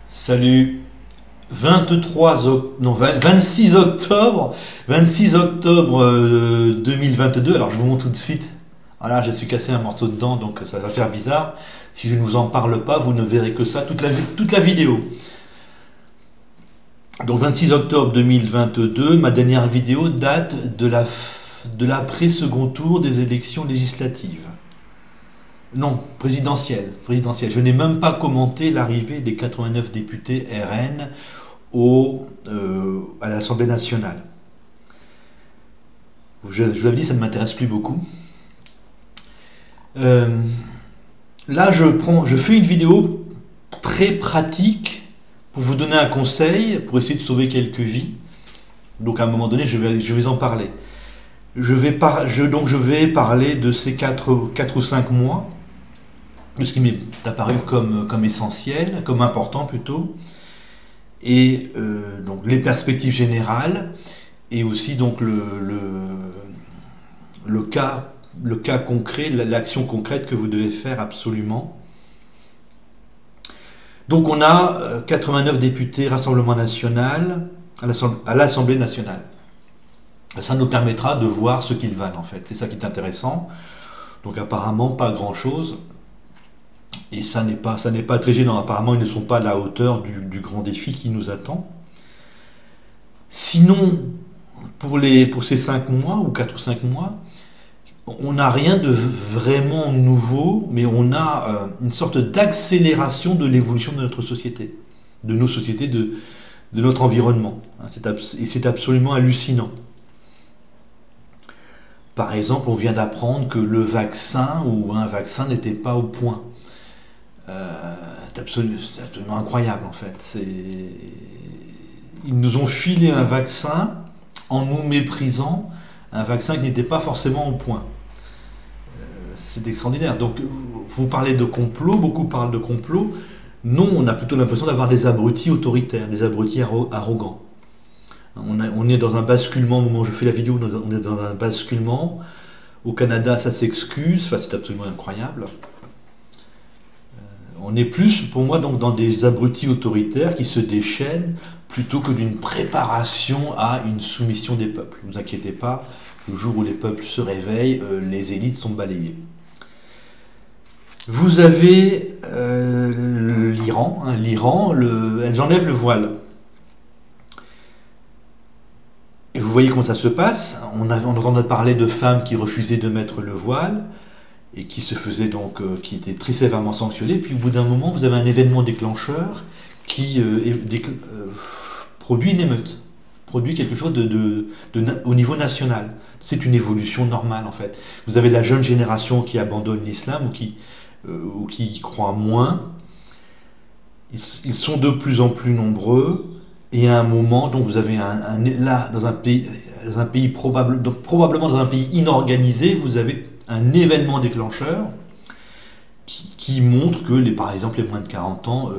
Salut. 26 octobre, 2022. Alors je vous montre tout de suite. Voilà, je suis cassé un morceau de dent, donc ça va faire bizarre. Si je ne vous en parle pas, vous ne verrez que ça toute la vidéo. Donc 26 octobre 2022, ma dernière vidéo date de l'après-second tour des élections législatives. Non, présidentielle. Je n'ai même pas commenté l'arrivée des 89 députés RN à l'Assemblée nationale. Je vous l'avais dit, ça ne m'intéresse plus beaucoup. Là, je fais une vidéo très pratique pour vous donner un conseil, pour essayer de sauver quelques vies. Donc à un moment donné, je vais en parler. Je vais parler de ces 4 ou 5 mois, de ce qui m'est apparu comme essentiel, comme important plutôt, et donc les perspectives générales, et aussi donc le cas concret, l'action concrète que vous devez faire absolument. Donc on a 89 députés Rassemblement National à l'Assemblée nationale. Ça nous permettra de voir ce qu'ils valent en fait, c'est ça qui est intéressant. Donc apparemment pas grand chose. Et ça n'est pas très gênant. Apparemment, ils ne sont pas à la hauteur du grand défi qui nous attend. Sinon, pour ces 5 mois, ou 4 ou 5 mois, on n'a rien de vraiment nouveau, mais on a une sorte d'accélération de l'évolution de notre société, de nos sociétés, de notre environnement. Et c'est absolument hallucinant. Par exemple, on vient d'apprendre que le vaccin ou un vaccin n'était pas au point. C'est absolument incroyable en fait. Ils nous ont filé un vaccin en nous méprisant, un vaccin qui n'était pas forcément au point. C'est extraordinaire. Donc vous parlez de complot, beaucoup parlent de complot. Non, on a plutôt l'impression d'avoir des abrutis autoritaires, des abrutis arrogants. On est dans un basculement, au moment où je fais la vidéo, on est dans un basculement. Au Canada, ça s'excuse, enfin, c'est absolument incroyable. On est plus, pour moi, donc, dans des abrutis autoritaires qui se déchaînent plutôt que d'une préparation à une soumission des peuples. Ne vous inquiétez pas, le jour où les peuples se réveillent, les élites sont balayées. Vous avez l'Iran, elles enlèvent le voile. Et vous voyez comment ça se passe. On entendait parler de femmes qui refusaient de mettre le voile, et qui se faisait donc, qui était très sévèrement sanctionné. Puis au bout d'un moment, vous avez un événement déclencheur qui produit une émeute, produit quelque chose au niveau national. C'est une évolution normale en fait. Vous avez la jeune génération qui abandonne l'islam ou qui y croit moins. Ils sont de plus en plus nombreux. Et à un moment, donc vous avez là, dans un pays probablement dans un pays inorganisé, vous avez un événement déclencheur qui montre que, par exemple, les moins de 40 ans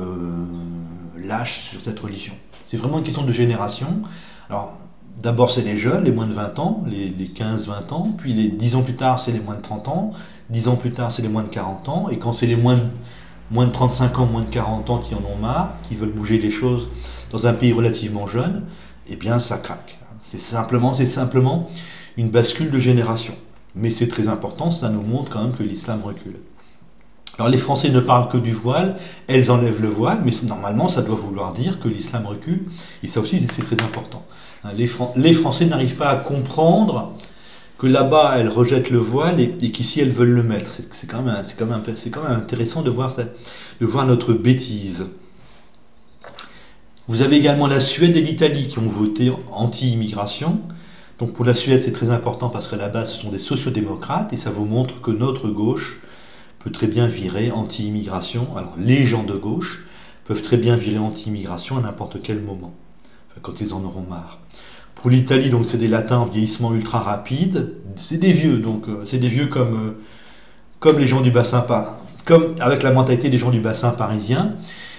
lâchent sur cette religion. C'est vraiment une question de génération. Alors, d'abord, c'est les jeunes, les moins de 20 ans, les 15-20 ans, puis 10 ans plus tard, c'est les moins de 30 ans, 10 ans plus tard, c'est les moins de 40 ans, et quand c'est les moins de 35 ans, moins de 40 ans qui en ont marre, qui veulent bouger les choses dans un pays relativement jeune, eh bien, ça craque. C'est simplement une bascule de génération. Mais c'est très important, ça nous montre quand même que l'islam recule. Alors les Français ne parlent que du voile, elles enlèvent le voile, mais normalement ça doit vouloir dire que l'islam recule, et ça aussi c'est très important. Les Français n'arrivent pas à comprendre que là-bas elles rejettent le voile et qu'ici elles veulent le mettre. C'est quand même intéressant de voir notre bêtise. Vous avez également la Suède et l'Italie qui ont voté anti-immigration. Donc pour la Suède, c'est très important parce qu'à la base, ce sont des sociodémocrates et ça vous montre que notre gauche peut très bien virer anti-immigration. Alors les gens de gauche peuvent très bien virer anti-immigration à n'importe quel moment, quand ils en auront marre. Pour l'Italie, donc c'est des latins en vieillissement ultra rapide. C'est des vieux, donc c'est des vieux comme les gens du bassin, comme avec la mentalité des gens du bassin parisien.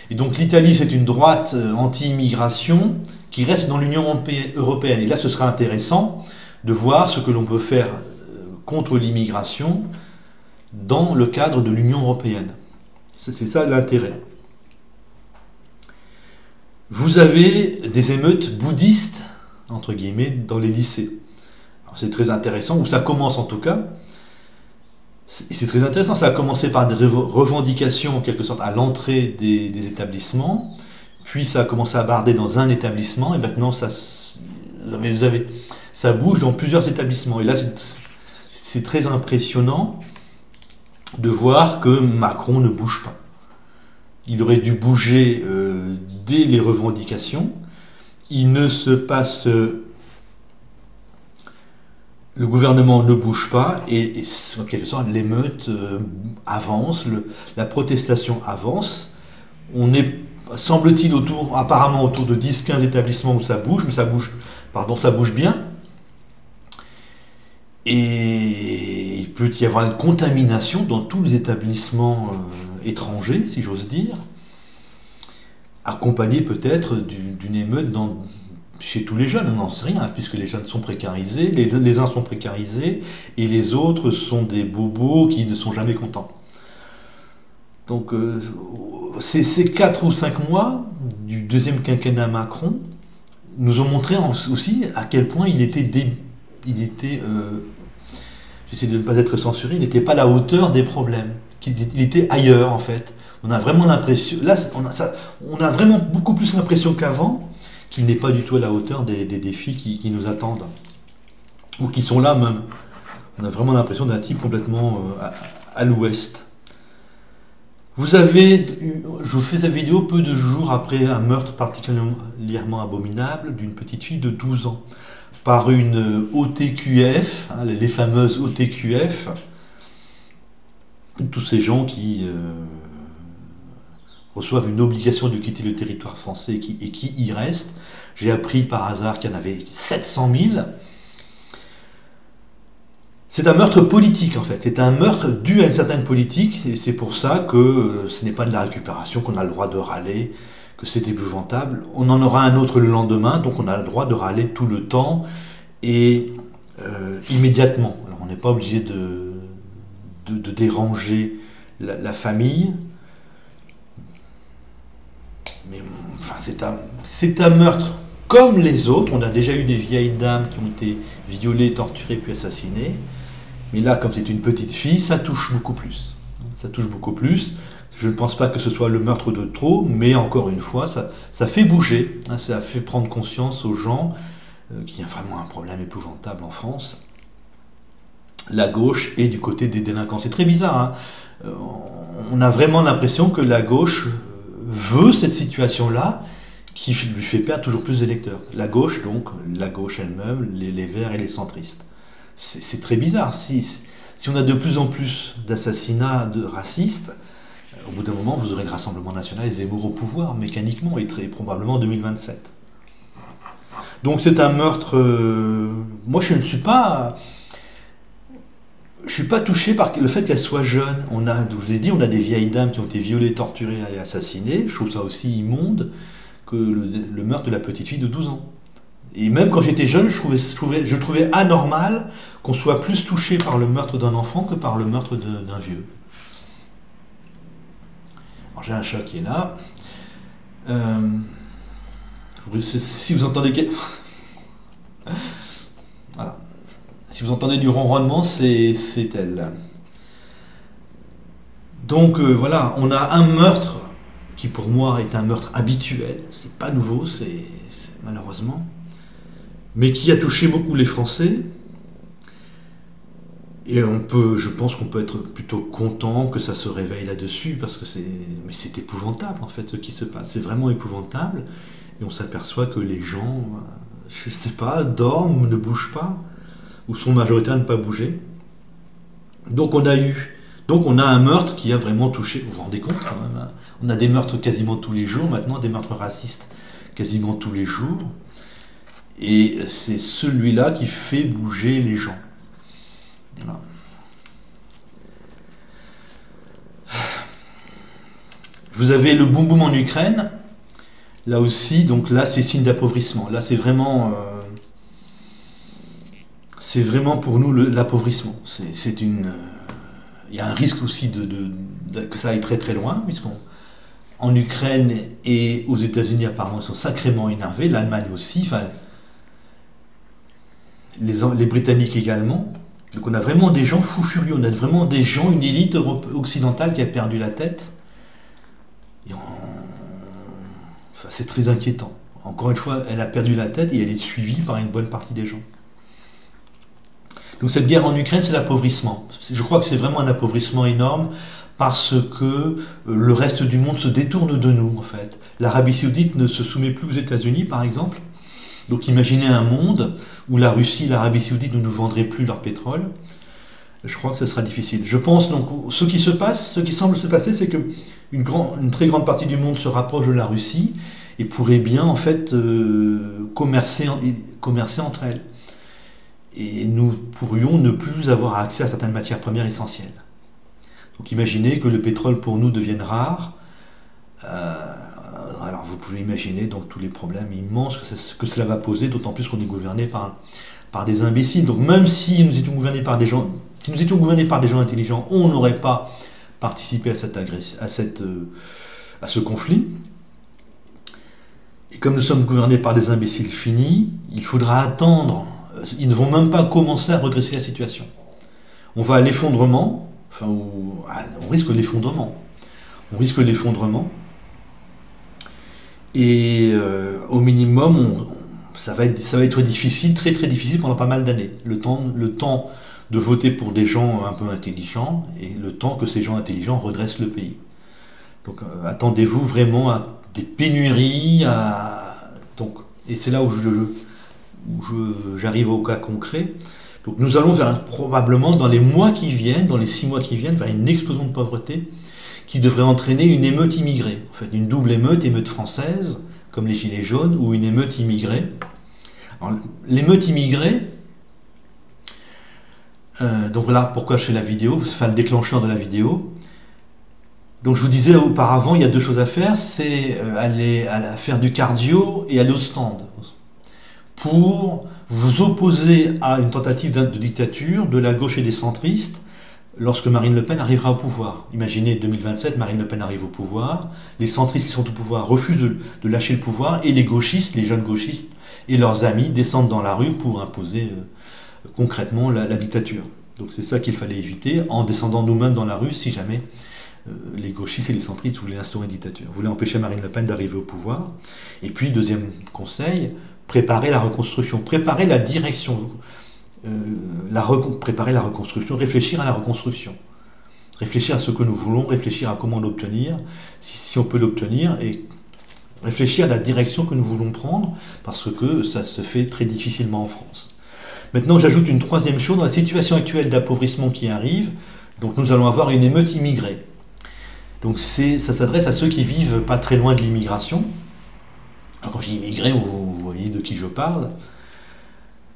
Et donc l'Italie, c'est une droite anti-immigration qui reste dans l'Union européenne. Et là, ce sera intéressant de voir ce que l'on peut faire contre l'immigration dans le cadre de l'Union européenne. C'est ça l'intérêt. Vous avez des émeutes bouddhistes, entre guillemets, dans les lycées. C'est très intéressant, ou ça commence en tout cas. C'est très intéressant, ça a commencé par des revendications en quelque sorte à l'entrée des établissements, puis ça a commencé à barder dans un établissement, et maintenant ça bouge dans plusieurs établissements. Et là, c'est très impressionnant de voir que Macron ne bouge pas. Il aurait dû bouger dès les revendications. Il ne se passe... Le gouvernement ne bouge pas et en quelque sorte l'émeute avance, la protestation avance. On est, semble-t-il, apparemment autour de 10-15 établissements où ça bouge, mais ça bouge bien. Et il peut y avoir une contamination dans tous les établissements étrangers, si j'ose dire, accompagnée peut-être d'une émeute chez tous les jeunes, on n'en sait rien, puisque les jeunes sont précarisés, les uns sont précarisés, et les autres sont des bobos qui ne sont jamais contents. Donc ces 4 ou 5 mois du deuxième quinquennat Macron nous ont montré aussi à quel point il était j'essaie de ne pas être censuré, il n'était pas à la hauteur des problèmes, il était ailleurs en fait. On a vraiment l'impression, là on a vraiment beaucoup plus l'impression qu'avant, qu'il n'est pas du tout à la hauteur des défis qui nous attendent, ou qui sont là même. On a vraiment l'impression d'un type complètement à l'ouest. Je vous fais cette vidéo peu de jours après un meurtre particulièrement abominable d'une petite fille de 12 ans, par une OTQF, hein, les fameuses OTQF, tous ces gens qui... reçoivent une obligation de quitter le territoire français et qui y restent. J'ai appris par hasard qu'il y en avait 700 000. C'est un meurtre politique en fait, c'est un meurtre dû à une certaine politique, et c'est pour ça que ce n'est pas de la récupération, qu'on a le droit de râler, que c'est épouvantable. On en aura un autre le lendemain, donc on a le droit de râler tout le temps et immédiatement. Alors on n'est pas obligé de déranger la famille. Mais enfin, c'est un meurtre comme les autres. On a déjà eu des vieilles dames qui ont été violées, torturées puis assassinées. Mais là, comme c'est une petite fille, ça touche beaucoup plus. Ça touche beaucoup plus. Je ne pense pas que ce soit le meurtre de trop, mais encore une fois, ça fait bouger. Hein, ça fait prendre conscience aux gens qu'il y a vraiment un problème épouvantable en France. La gauche est du côté des délinquants. C'est très bizarre. Hein. On a vraiment l'impression que la gauche veut cette situation-là qui lui fait perdre toujours plus d'électeurs. La gauche, donc, la gauche elle-même, les Verts et les centristes. C'est très bizarre. Si on a de plus en plus d'assassinats de racistes, au bout d'un moment, vous aurez le Rassemblement National et Zemmour au pouvoir, mécaniquement, et très probablement en 2027. Donc c'est un meurtre... moi, je ne suis pas... Je suis pas touché par le fait qu'elle soit jeune. Je vous ai dit, on a des vieilles dames qui ont été violées, torturées et assassinées. Je trouve ça aussi immonde que le meurtre de la petite fille de 12 ans. Et même quand j'étais jeune, je trouvais anormal qu'on soit plus touché par le meurtre d'un enfant que par le meurtre d'un vieux. Alors j'ai un chat qui est là. Si vous entendez... Voilà. Si vous entendez du ronronnement, c'est elle. Donc voilà, on a un meurtre qui pour moi est un meurtre habituel, c'est pas nouveau, c'est malheureusement, mais qui a touché beaucoup les Français. Et je pense qu'on peut être plutôt content que ça se réveille là-dessus, parce que c'est épouvantable en fait ce qui se passe, c'est vraiment épouvantable, et on s'aperçoit que les gens, je sais pas, dorment ou ne bougent pas, ou sont majoritaires à ne pas bouger. Donc on a un meurtre qui a vraiment touché, vous vous rendez compte quand même, hein. On a des meurtres quasiment tous les jours, maintenant des meurtres racistes quasiment tous les jours, et c'est celui-là qui fait bouger les gens. Voilà. Vous avez le boum boum en Ukraine, là aussi, donc là c'est signe d'appauvrissement, là c'est vraiment pour nous l'appauvrissement. Il y a un risque aussi que ça aille très très loin, puisqu'on En Ukraine et aux États-Unis, apparemment, ils sont sacrément énervés. L'Allemagne aussi, enfin, les Britanniques également. Donc on a vraiment des gens fous furieux. On a vraiment des gens, une élite occidentale qui a perdu la tête. Enfin, c'est très inquiétant. Encore une fois, elle a perdu la tête et elle est suivie par une bonne partie des gens. Donc cette guerre en Ukraine, c'est l'appauvrissement. Je crois que c'est vraiment un appauvrissement énorme parce que le reste du monde se détourne de nous, en fait. L'Arabie Saoudite ne se soumet plus aux États-Unis, par exemple. Donc imaginez un monde où la Russie et l'Arabie Saoudite ne nous vendraient plus leur pétrole. Je crois que ce sera difficile. Je pense donc, ce qui semble se passer, c'est que une très grande partie du monde se rapproche de la Russie et pourrait bien, en fait, commercer entre elles. Et nous pourrions ne plus avoir accès à certaines matières premières essentielles. Donc imaginez que le pétrole pour nous devienne rare. Alors vous pouvez imaginer donc tous les problèmes immenses que cela va poser, d'autant plus qu'on est gouverné par des imbéciles. Donc même si nous étions gouvernés par des gens, intelligents, on n'aurait pas participé à ce conflit. Et comme nous sommes gouvernés par des imbéciles finis, il faudra attendre. Ils ne vont même pas commencer à redresser la situation. On va à l'effondrement. On risque l'effondrement. Et au minimum, ça va être difficile, très très difficile pendant pas mal d'années. Le temps de voter pour des gens un peu intelligents et le temps que ces gens intelligents redressent le pays. Donc attendez-vous vraiment à des pénuries. Et c'est là où j'arrive au cas concret. Donc nous allons probablement dans les mois qui viennent, dans les 6 mois qui viennent, vers une explosion de pauvreté qui devrait entraîner une émeute immigrée. En fait, une double émeute française, comme les Gilets jaunes, ou une émeute immigrée. L'émeute immigrée, donc là, pourquoi je fais la vidéo, enfin le déclencheur de la vidéo. Donc je vous disais auparavant, il y a 2 choses à faire, c'est aller faire du cardio et aller au stand. Pour vous opposer à une tentative de dictature de la gauche et des centristes lorsque Marine Le Pen arrivera au pouvoir. Imaginez 2027, Marine Le Pen arrive au pouvoir, les centristes qui sont au pouvoir refusent de lâcher le pouvoir et les gauchistes, les jeunes gauchistes et leurs amis descendent dans la rue pour imposer concrètement la dictature. Donc c'est ça qu'il fallait éviter en descendant nous-mêmes dans la rue si jamais les gauchistes et les centristes voulaient instaurer une dictature, voulaient empêcher Marine Le Pen d'arriver au pouvoir. Et puis deuxième conseil, préparer la reconstruction, préparer la direction, préparer la reconstruction, réfléchir à la reconstruction, réfléchir à ce que nous voulons, réfléchir à comment l'obtenir, si on peut l'obtenir, et réfléchir à la direction que nous voulons prendre, parce que ça se fait très difficilement en France. Maintenant, j'ajoute une 3e chose, dans la situation actuelle d'appauvrissement qui arrive, donc nous allons avoir une émeute immigrée. Donc ça s'adresse à ceux qui vivent pas très loin de l'immigration. Alors quand je dis immigré, vous voyez de qui je parle.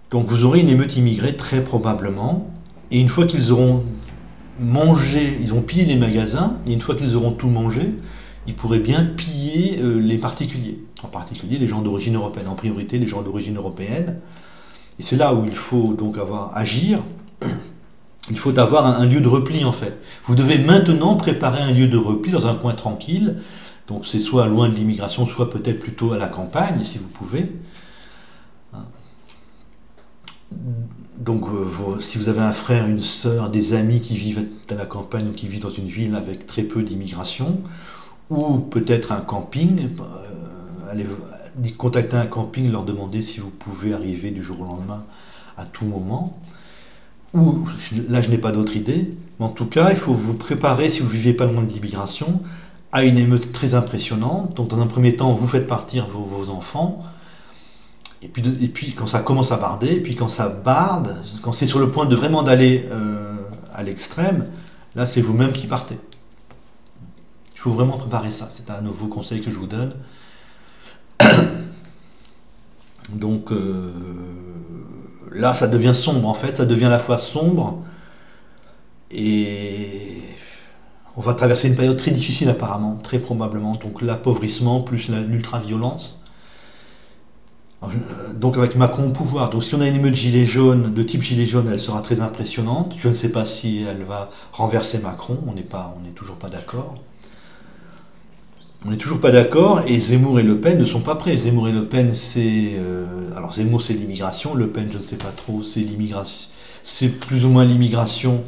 Donc vous aurez une émeute immigrée très probablement, et une fois qu'ils auront mangé, ils ont pillé les magasins, et une fois qu'ils auront tout mangé, ils pourraient bien piller les particuliers, en particulier les gens d'origine européenne, en priorité les gens d'origine européenne. Et c'est là où il faut donc agir. Il faut avoir un lieu de repli en fait. Vous devez maintenant préparer un lieu de repli dans un coin tranquille. Donc c'est soit loin de l'immigration, soit peut-être plutôt à la campagne, si vous pouvez. Donc si vous avez un frère, une sœur, des amis qui vivent à la campagne ou qui vivent dans une ville avec très peu d'immigration, ou peut-être un camping, allez contacter un camping, leur demander si vous pouvez arriver du jour au lendemain à tout moment. Ou, là je n'ai pas d'autre idée, mais en tout cas il faut vous préparer, si vous ne vivez pas loin de l'immigration, à une émeute très impressionnante. Donc dans un premier temps, vous faites partir vos enfants, et puis quand ça commence à barder, et puis quand ça barde, quand c'est sur le point de vraiment d'aller à l'extrême, là c'est vous-même qui partez. Il faut vraiment préparer ça, c'est un nouveau conseil que je vous donne. Donc là ça devient sombre en fait, ça devient à la fois sombre et on va traverser une période très difficile apparemment, très probablement, donc l'appauvrissement plus l'ultra-violence. Donc avec Macron au pouvoir, donc si on a une émeute gilet jaune, de type gilet jaune, elle sera très impressionnante. Je ne sais pas si elle va renverser Macron, on n'est toujours pas d'accord. On n'est toujours pas d'accord et Zemmour et Le Pen ne sont pas prêts. Zemmour et Le Pen, c'est... alors Zemmour, c'est l'immigration. Le Pen, je ne sais pas trop, c'est l'immigration. C'est plus ou moins l'immigration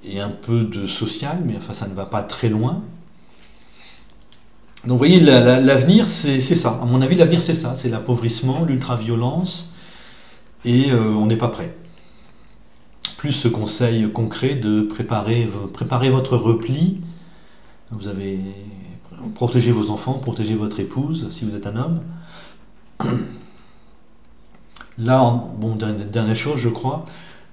et un peu de social, mais enfin, ça ne va pas très loin. Donc vous voyez, l'avenir, c'est ça. À mon avis, l'avenir, c'est ça. C'est l'appauvrissement, l'ultra-violence, et on n'est pas prêt. Plus ce conseil concret de préparer votre repli. Vous avez protégé vos enfants, protégez votre épouse, si vous êtes un homme. Là, bon, dernière chose, je crois,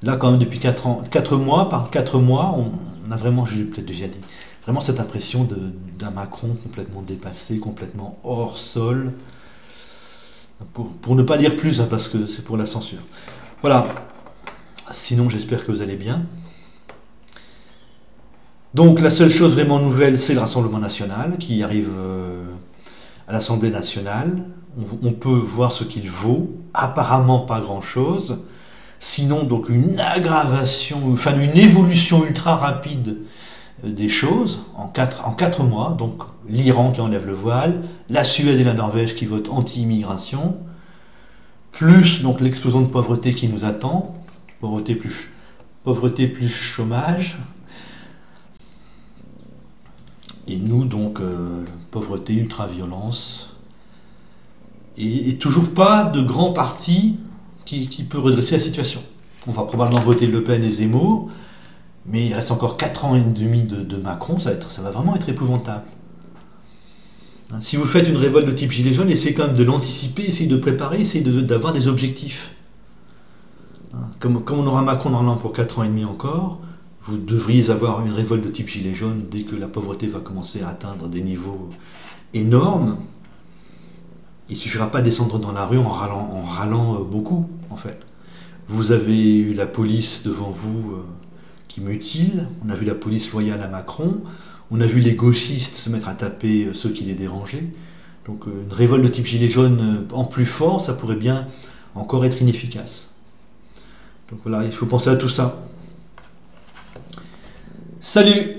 là, quand même, depuis 4 mois, par 4 mois, on a vraiment, je l'ai peut-être déjà dit, vraiment cette impression d'un Macron complètement dépassé, complètement hors sol, pour ne pas dire plus, hein, parce que c'est pour la censure. Voilà, sinon j'espère que vous allez bien. Donc la seule chose vraiment nouvelle, c'est le Rassemblement national qui arrive à l'Assemblée nationale. On peut voir ce qu'il vaut, apparemment pas grand-chose. Sinon, donc une aggravation, enfin une évolution ultra rapide des choses en 4 mois. Donc l'Iran qui enlève le voile, la Suède et la Norvège qui votent anti-immigration, plus donc l'explosion de pauvreté qui nous attend, pauvreté plus chômage, et nous donc pauvreté, ultra-violence, et toujours pas de grand parti qui peut redresser la situation. On va probablement voter Le Pen et Zemmour, mais il reste encore 4 ans et demi de Macron, ça va vraiment être épouvantable. Si vous faites une révolte de type gilet jaune, essayez quand même de l'anticiper, essayez de préparer, essayez d'avoir des objectifs. Comme on aura Macron normalement pour 4 ans et demi encore, vous devriez avoir une révolte de type gilet jaune dès que la pauvreté va commencer à atteindre des niveaux énormes. Il ne suffira pas de descendre dans la rue en râlant beaucoup, en fait. Vous avez eu la police devant vous qui mutile, on a vu la police loyale à Macron, on a vu les gauchistes se mettre à taper ceux qui les dérangeaient. Donc une révolte de type gilet jaune en plus fort, ça pourrait bien encore être inefficace. Donc voilà, il faut penser à tout ça. Salut!